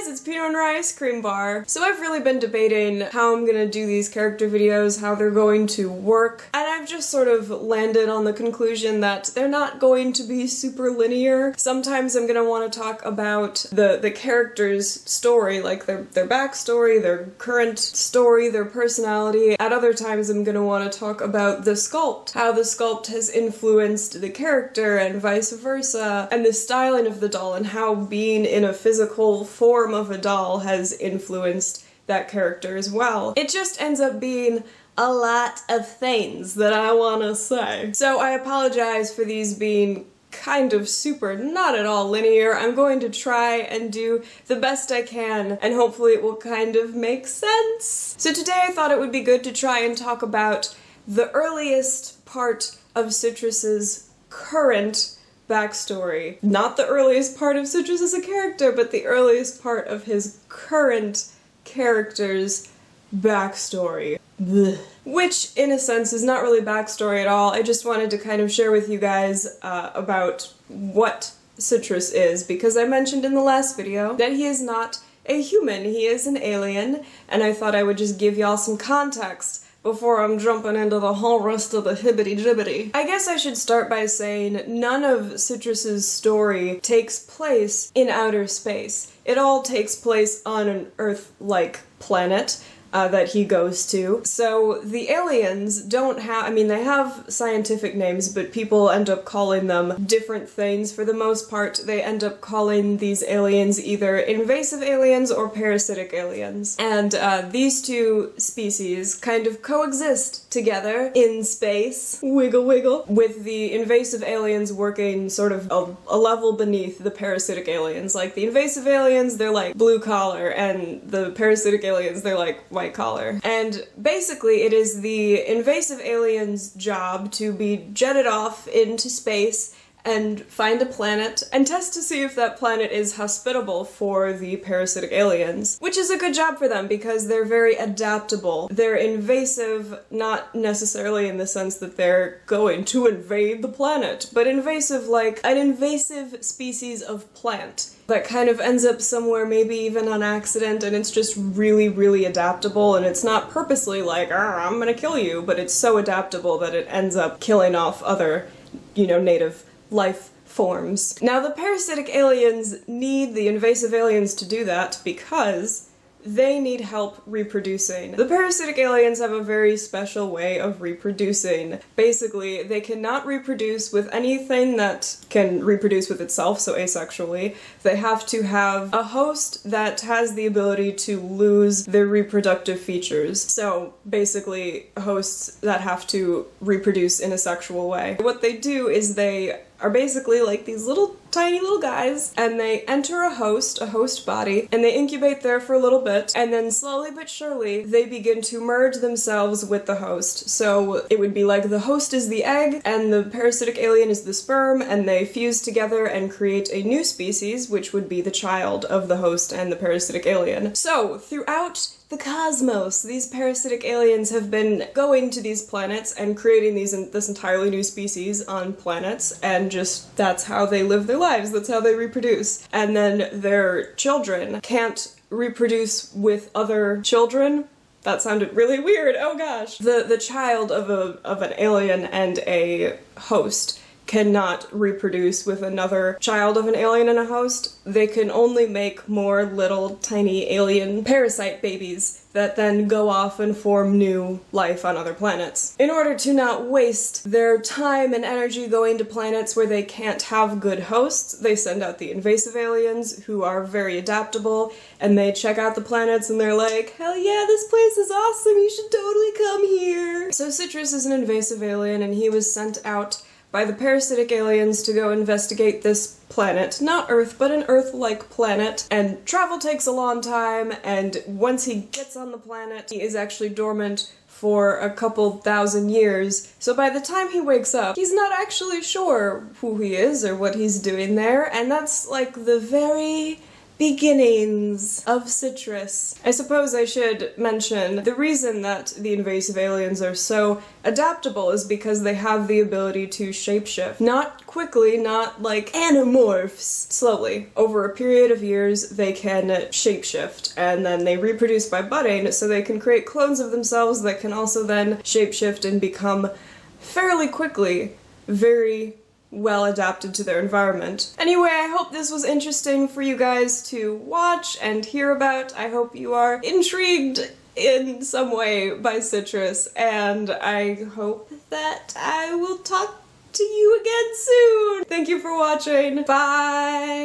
guys, it's Peanut and Rice Cream Bar. So I've really been debating how I'm gonna do these character videos, how they're going to work, and I've just sort of landed on the conclusion that they're not going to be super linear. Sometimes I'm gonna want to talk about the character's story, like their backstory, their current story, their personality. At other times I'm gonna want to talk about the sculpt, how the sculpt has influenced the character and vice versa, and the styling of the doll and how being in a physical form of a doll has influenced that character as well. It just ends up being a lot of things that I wanna say. So I apologize for these being kind of super not at all linear. I'm going to try and do the best I can, and hopefully it will kind of make sense. So today I thought it would be good to try and talk about the earliest part of Citrus's current backstory. Not the earliest part of Citrus as a character, but the earliest part of his current character's backstory. Blech. Which, in a sense, is not really backstory at all. I just wanted to kind of share with you guys about what Citrus is, because I mentioned in the last video that he is not a human, he is an alien, and I thought I would just give y'all some context before I'm jumping into the whole rest of the hibbity-jibbity. I guess I should start by saying none of Citrus's story takes place in outer space. It all takes place on an Earth-like planet that he goes to. So the aliens don't have, I mean, they have scientific names, but people end up calling them different things. For the most part, they end up calling these aliens either invasive aliens or parasitic aliens. And these two species kind of coexist together in space, wiggle wiggle, with the invasive aliens working sort of a level beneath the parasitic aliens. Like the invasive aliens, they're like blue collar, and the parasitic aliens, they're like white collar. And basically it is the invasive alien's job to be jetted off into space and find a planet and test to see if that planet is hospitable for the parasitic aliens. Which is a good job for them because they're very adaptable. They're invasive, not necessarily in the sense that they're going to invade the planet, but invasive like an invasive species of plant that kind of ends up somewhere, maybe even on accident, and it's just really, really adaptable, and it's not purposely like, I'm gonna kill you, but it's so adaptable that it ends up killing off other, you know, native life forms. Now, the parasitic aliens need the invasive aliens to do that because they need help reproducing. The parasitic aliens have a very special way of reproducing. Basically, they cannot reproduce with anything that can reproduce with itself, so asexually. They have to have a host that has the ability to lose their reproductive features. So basically, hosts that have to reproduce in a sexual way. What they do is they are basically like these little tiny little guys, and they enter a host body, and they incubate there for a little bit, and then slowly but surely they begin to merge themselves with the host. So it would be like the host is the egg and the parasitic alien is the sperm, and they fuse together and create a new species, which would be the child of the host and the parasitic alien. So throughout the cosmos, these parasitic aliens have been going to these planets and creating this entirely new species on planets, and just that's how they live their lives, that's how they reproduce. And then their children can't reproduce with other children. That sounded really weird, oh gosh. The child of an alien and a host cannot reproduce with another child of an alien and a host. They can only make more little tiny alien parasite babies that then go off and form new life on other planets. In order to not waste their time and energy going to planets where they can't have good hosts, they send out the invasive aliens, who are very adaptable, and they check out the planets and they're like, hell yeah, this place is awesome, you should totally come here. So Citrus is an invasive alien, and he was sent out by the parasitic aliens to go investigate this planet. Not Earth, but an Earth-like planet. And travel takes a long time, and once he gets on the planet, he is actually dormant for a couple thousand years. So by the time he wakes up, he's not actually sure who he is or what he's doing there, and that's like the very beginnings of Citrus. I suppose I should mention the reason that the invasive aliens are so adaptable is because they have the ability to shapeshift. Not quickly, not like animorphs. Slowly. Over a period of years, they can shapeshift, and then they reproduce by budding, so they can create clones of themselves that can also then shapeshift and become fairly quickly very well adapted to their environment. Anyway, I hope this was interesting for you guys to watch and hear about. I hope you are intrigued in some way by Citrus, and I hope that I will talk to you again soon. Thank you for watching. Bye!